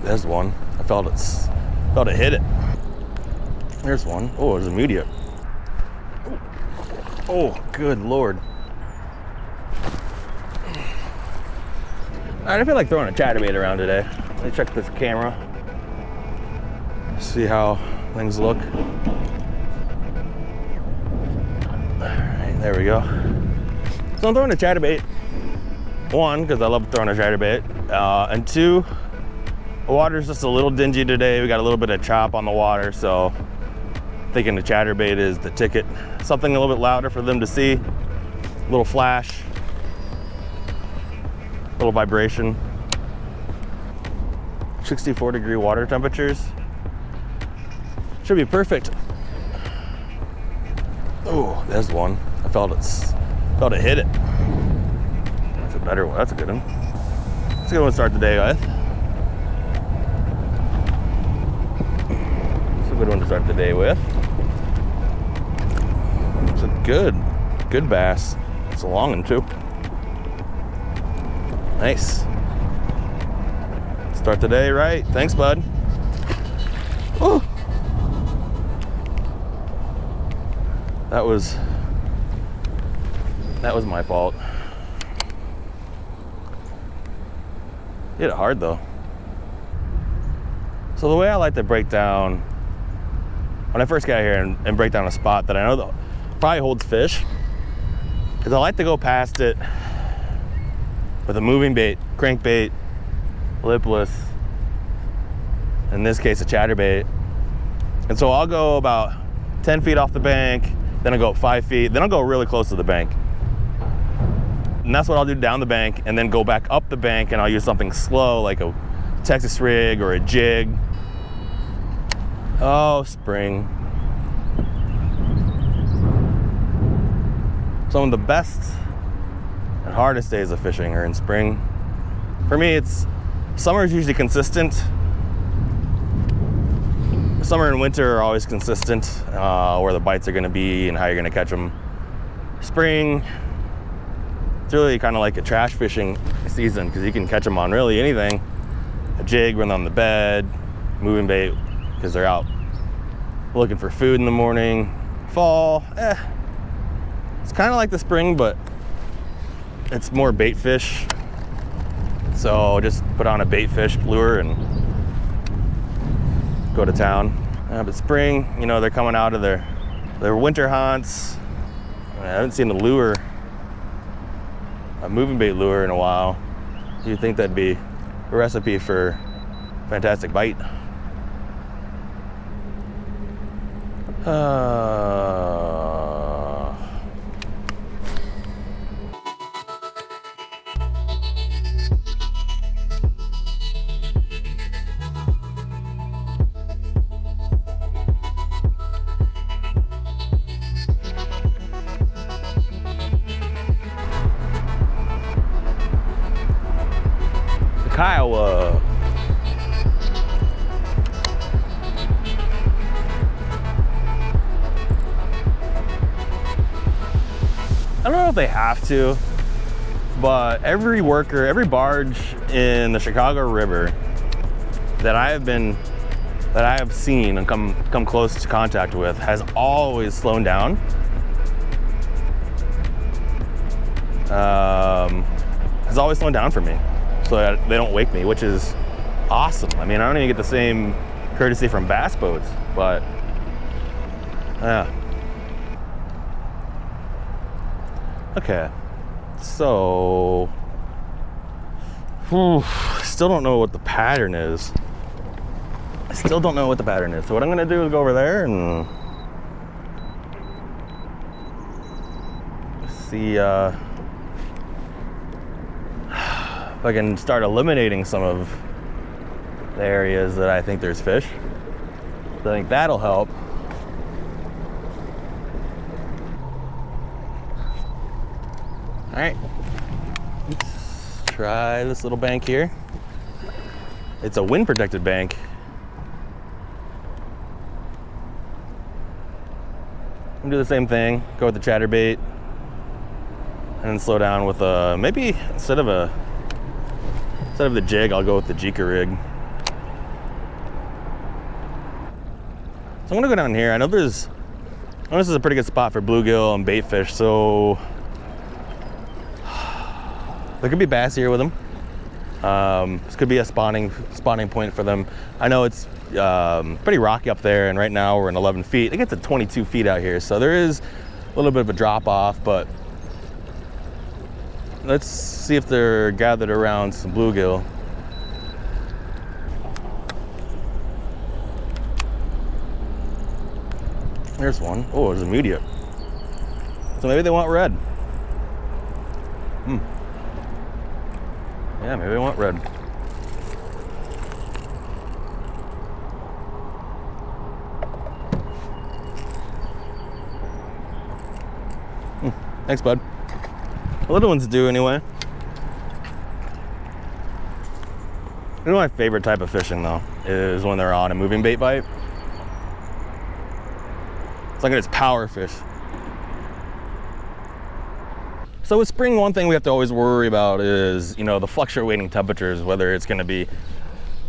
there's one. I felt it hit it. There's one. Oh, there's a medium. Oh, good Lord. All right, I feel like throwing a chatterbait around today. Let me check this camera. See how things look. All right, there we go. So I'm throwing a chatterbait. One, because I love throwing a chatterbait. And two, the water's just a little dingy today. We got a little bit of chop on the water, so thinking the chatterbait is the ticket. Something a little bit louder for them to see. A little flash. A little vibration. 64-degree water temperatures. Should be perfect. Oh, there's one. I felt it hit it. That's a better one. That's a good one. That's a good one to start the day with. It's a good one to start the day with. It's a good bass. It's a long one too. Nice. Start the day right. Thanks, bud. Oh. That was my fault. Hit it hard though. So the way I like to break down, when I first get out here and break down a spot that I know that probably holds fish, is I like to go past it with a moving bait, crankbait, lipless, in this case a chatterbait. And so I'll go about 10 feet off the bank, then I'll go up 5 feet, then I'll go really close to the bank. And that's what I'll do down the bank, and then go back up the bank, and I'll use something slow like a Texas rig or a jig. Oh, spring. Some of the best and hardest days of fishing are in spring. For me, summer is usually consistent. Summer and winter are always consistent, where the bites are gonna be and how you're gonna catch them. Spring, it's really kind of like a trash fishing season because you can catch them on really anything. A jig when on the bed, moving bait because they're out looking for food in the morning. Fall, it's kind of like the spring, but it's more bait fish. So just put on a bait fish lure and go to town. But spring, you know, they're coming out of their winter hunts. I haven't seen a moving bait lure in a while. You'd think that'd be a recipe for a fantastic bite. Kayak. I don't know if they have to, but every barge in the Chicago River that I have seen and come close to contact with has always slowed down. Has always slowed down for me, so that they don't wake me, which is awesome. I mean, I don't even get the same courtesy from bass boats, but yeah. Okay, so still don't know what the pattern is. So what I'm gonna do is go over there and see if I can start eliminating some of the areas that I think there's fish. So I think that'll help. All right, let's try this little bank here. It's a wind protected bank. I'm gonna do the same thing, go with the chatterbait, and then slow down with maybe instead of the jig, I'll go with the Jika rig. I'm gonna go down here. I know this is a pretty good spot for bluegill and bait fish, so there could be bass here with them. This could be a spawning point for them. I know it's pretty rocky up there, and right now we're in 11 feet. It gets to 22 feet out here, so there is a little bit of a drop off, but let's see if they're gathered around some bluegill. There's one. Oh, there's a medium. So maybe they want red. Yeah, maybe they want red. Thanks, bud. The little ones do anyway. You know, my favorite type of fishing though is when they're on a moving bait bite. It's like it's power fish. So with spring, one thing we have to always worry about is, you know, the fluctuating temperatures, whether it's going to be,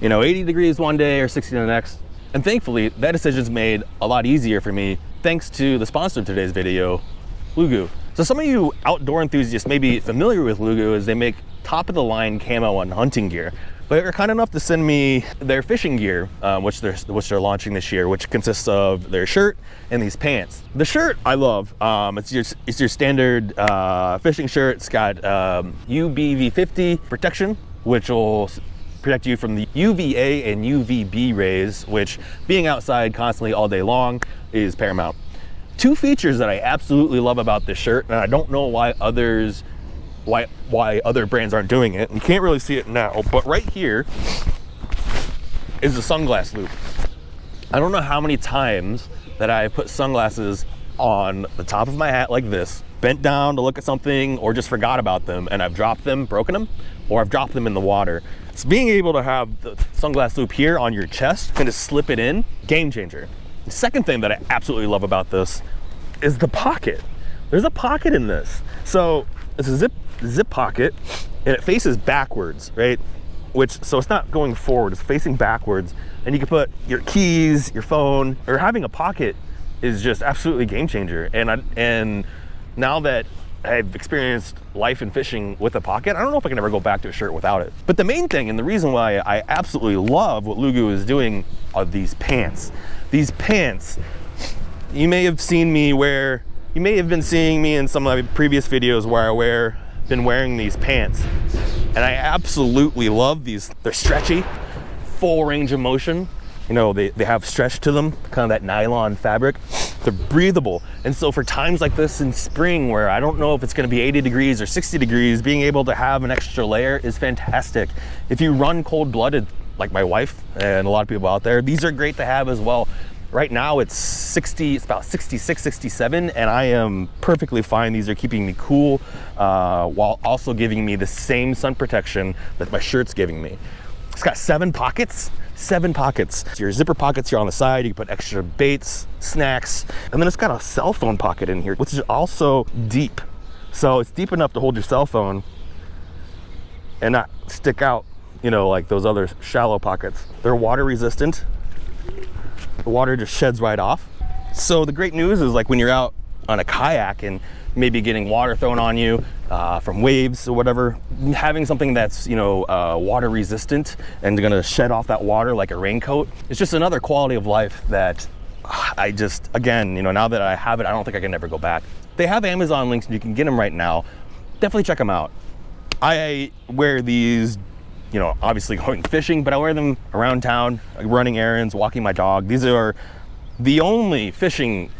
you know, 80 degrees one day or 60 the next. And thankfully, that decision's made a lot easier for me thanks to the sponsor of today's video, LOOGU. So some of you outdoor enthusiasts may be familiar with LOOGU, as they make top of the line camo and hunting gear. But they're kind enough to send me their fishing gear, which they're launching this year, which consists of their shirt and these pants. The shirt I love. It's your standard fishing shirt. It's got UVB50 protection, which will protect you from the UVA and UVB rays, which, being outside constantly all day long, is paramount. Two features that I absolutely love about this shirt, and I don't know why other brands aren't doing it. You can't really see it now, but right here is the sunglass loop. I don't know how many times that I've put sunglasses on the top of my hat like this, bent down to look at something, or just forgot about them, and I've dropped them, broken them, or I've dropped them in the water. So being able to have the sunglass loop here on your chest and just slip it in, game changer. The second thing that I absolutely love about this is the pocket. There's a pocket in this. So it's a zip pocket, and it faces backwards, right? So it's not going forward, it's facing backwards, and you can put your keys, your phone, or having a pocket is just absolutely game changer. And now that I've experienced life and fishing with a pocket, I don't know if I can ever go back to a shirt without it. But the main thing, and the reason why I absolutely love what LOOGU is doing, are these pants. These pants, you may have seeing me in some of my previous videos where I been wearing these pants, and I absolutely love these. They're stretchy, full range of motion. You know, they have stretch to them, kind of that nylon fabric. They're breathable. And so for times like this in spring, where I don't know if it's going to be 80 degrees or 60 degrees, being able to have an extra layer is fantastic. If you run cold-blooded, like my wife and a lot of people out there, these are great to have as well. Right now it's about 66, 67, and I am perfectly fine. These are keeping me cool while also giving me the same sun protection that my shirt's giving me. It's got 7 pockets. 7 pockets. Your zipper pockets here on the side, you can put extra baits, snacks, and then it's got a cell phone pocket in here, which is also deep. So it's deep enough to hold your cell phone and not stick out, you know, like those other shallow pockets. They're water resistant. The water just sheds right off. So the great news is, like, when you're out on a kayak and maybe getting water thrown on you from waves or whatever, having something that's, you know, water resistant and gonna shed off that water like a raincoat, it's just another quality of life that I just, again, you know, now that I have it, I don't think I can ever go back. They have Amazon links and you can get them right now. Definitely check them out. I wear these, you know, obviously going fishing, but I wear them around town, running errands, walking my dog. These are the only fishing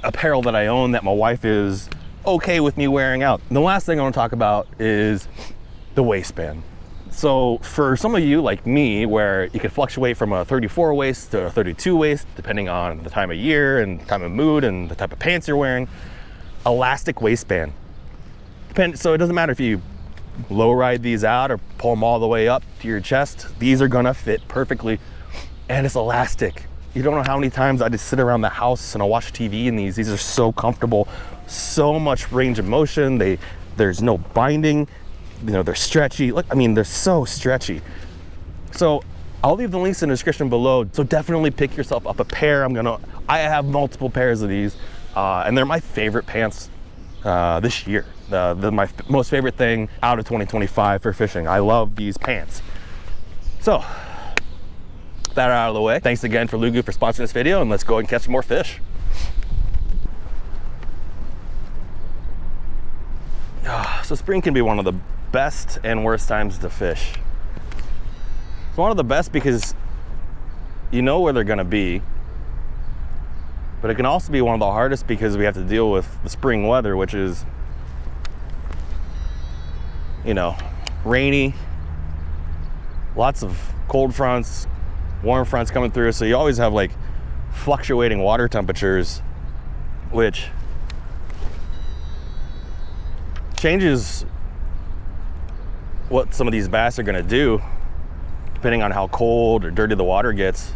apparel that I own that my wife is okay with me wearing out. And the last thing I want to talk about is the waistband. So for some of you like me, where you can fluctuate from a 34 waist to a 32 waist, depending on the time of year and time of mood and the type of pants you're wearing, elastic waistband. So it doesn't matter if you low ride these out or pull them all the way up to your chest, these are gonna fit perfectly, and it's elastic. You don't know how many times I just sit around the house and I watch TV in these. These are so comfortable, so much range of motion. There's no binding, you know, they're stretchy. Look, I mean, they're so stretchy. So I'll leave the links in the description below, so definitely pick yourself up a pair. I have multiple pairs of these, and they're my favorite pants this year. My most favorite thing out of 2025 for fishing. I love these pants. So, that out of the way. Thanks again for LOOGU for sponsoring this video, and let's go and catch some more fish. So spring can be one of the best and worst times to fish. It's one of the best because you know where they're gonna be, but it can also be one of the hardest because we have to deal with the spring weather, which is, you know, rainy, lots of cold fronts, warm fronts coming through, so you always have like fluctuating water temperatures, which changes what some of these bass are going to do depending on how cold or dirty the water gets.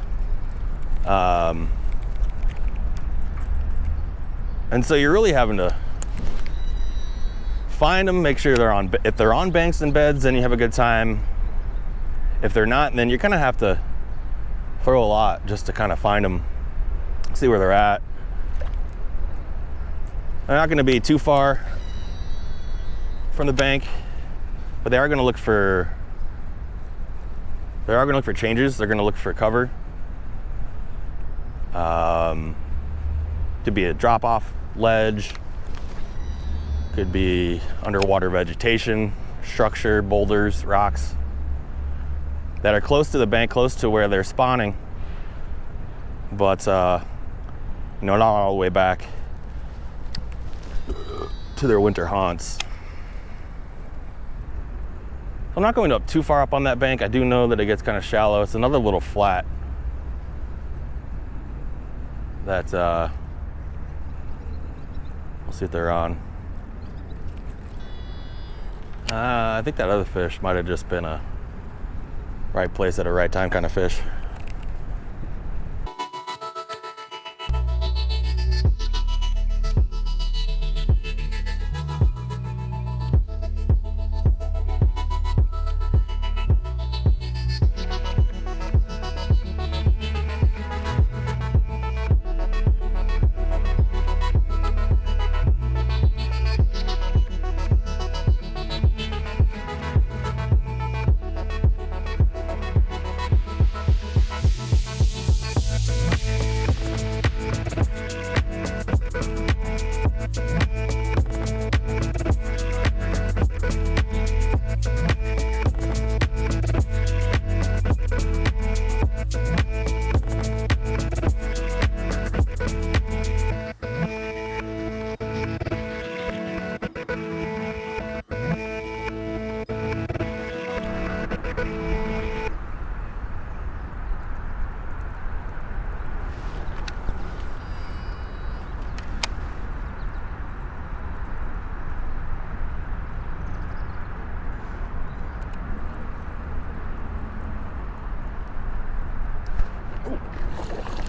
And so you're really having to find them, make sure they're on, if they're on banks and beds, then you have a good time. If they're not, then you kind of have to throw a lot just to kind of find them, see where they're at. They're not going to be too far from the bank, but they are going to look for changes. They're going to look for cover. Could be a drop-off ledge, could be underwater vegetation, structure, boulders, rocks that are close to the bank, close to where they're spawning, but you know, not all the way back to their winter haunts. I'm not going up too far up on that bank. I do know that it gets kind of shallow. It's another little flat that we'll see if they're on. I think that other fish might have just been a right place at a right time kind of fish.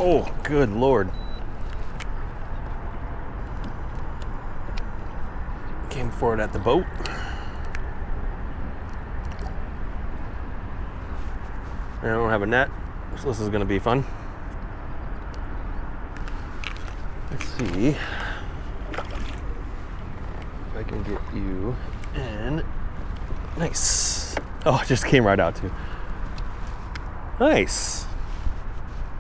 Oh, good Lord. Came for it at the boat. I don't have a net, so this is gonna be fun. Let's see if I can get you in. Nice. Oh, it just came right out too. Nice.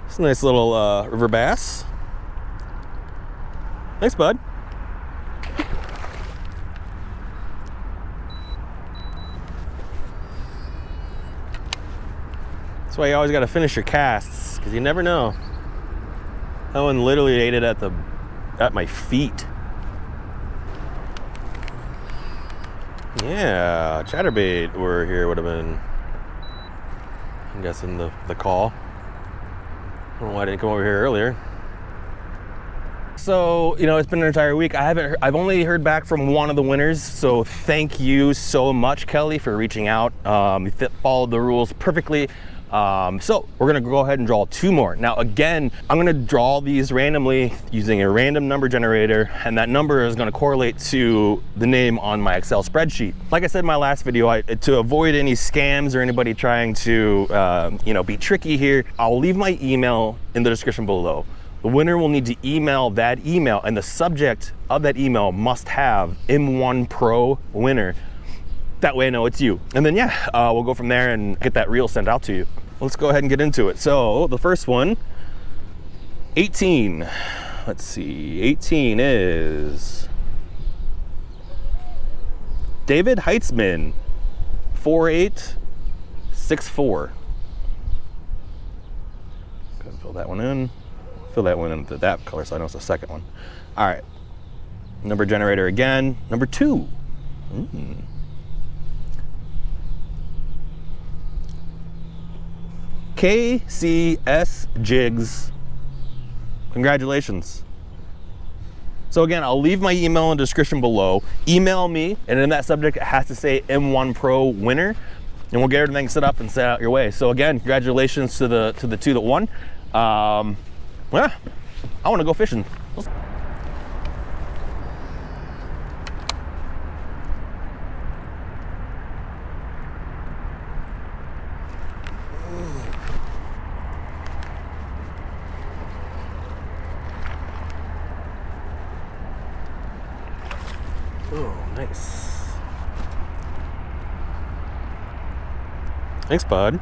It's a nice little river bass. Thanks, bud. That's why you always got to finish your casts, because you never know. That one literally ate it at my feet. Yeah, chatterbait were here would have been, I'm guessing, the call. I don't know why I didn't come over here earlier. So, you know, it's been an entire week. I've only heard back from one of the winners. So thank you so much, Kelly, for reaching out. You followed the rules perfectly. So we're gonna go ahead and draw 2 more. Now, again, I'm gonna draw these randomly using a random number generator, and that number is gonna correlate to the name on my Excel spreadsheet. Like I said in my last video, to avoid any scams or anybody trying to, you know, be tricky here, I'll leave my email in the description below. The winner will need to email that email, and the subject of that email must have M1 Pro winner. That way I know it's you. And then yeah, we'll go from there and get that reel sent out to you. Let's go ahead and get into it. So the first one, 18. Let's see, 18 is David Heitzman, 4864. Go ahead and fill that one in. Fill that one in with that color so I know it's the second one. All right, number generator again, number 2. KCS Jigs, congratulations. So again, I'll leave my email in the description below. Email me, and in that subject, it has to say M1 Pro winner, and we'll get everything set up and set out your way. So again, congratulations to the 2 that won. Yeah, I want to go fishing. Oh, nice. Thanks, bud.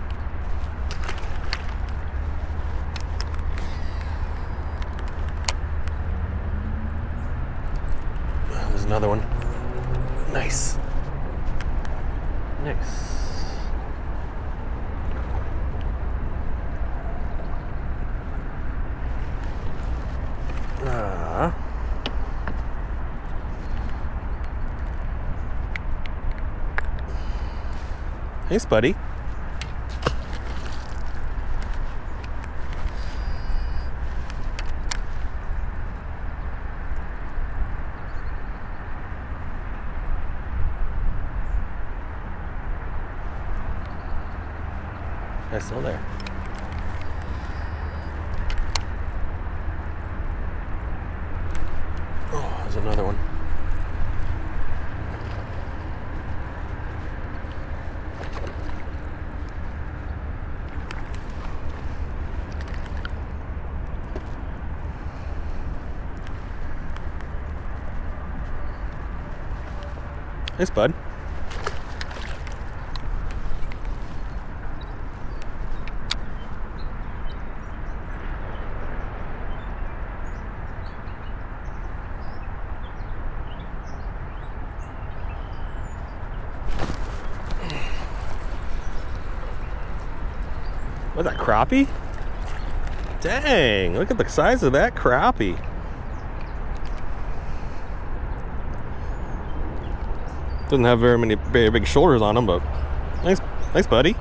There's another one. Nice. Nice. Thanks, buddy. That's still there. Oh, there's another one. Thanks, bud. What's that, crappie? Dang, look at the size of that crappie. Doesn't have very big shoulders on him, but thanks, buddy.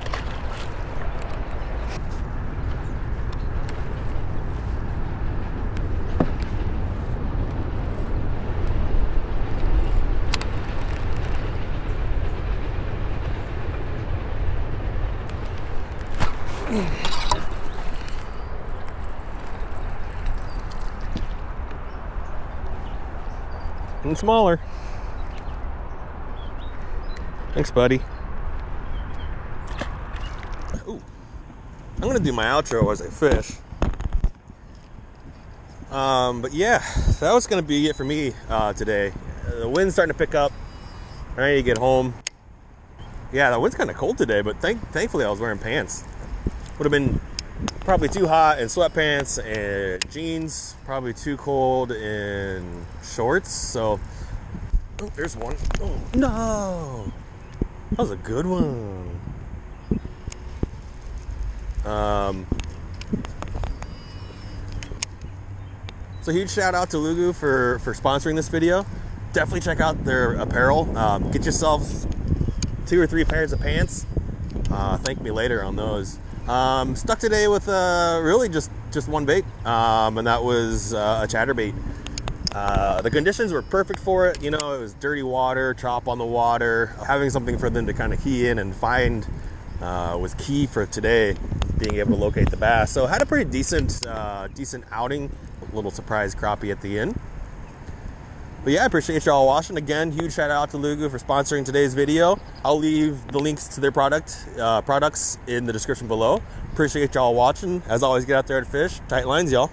And smaller. Thanks, buddy. Ooh. I'm gonna do my outro as I fish. But yeah, that was gonna be it for me today. The wind's starting to pick up. I'm ready to get home. Yeah, the wind's kind of cold today, but thankfully I was wearing pants. Would have been probably too hot in sweatpants and jeans, probably too cold in shorts. So, oh, there's one. Oh, no. That was a good one. So huge shout out to LOOGU for sponsoring this video. Definitely check out their apparel. Get yourselves 2 or 3 pairs of pants. Thank me later on those. Stuck today with really just one bait, and that was a chatterbait. The conditions were perfect for it. You know, it was dirty water, chop on the water. Having something for them to kind of key in and find was key for today, being able to locate the bass. So had a pretty decent outing. A little surprise crappie at the end. But yeah, I appreciate y'all watching. Again, huge shout out to LOOGU for sponsoring today's video. I'll leave the links to their products in the description below. Appreciate y'all watching. As always, get out there and fish. Tight lines, y'all.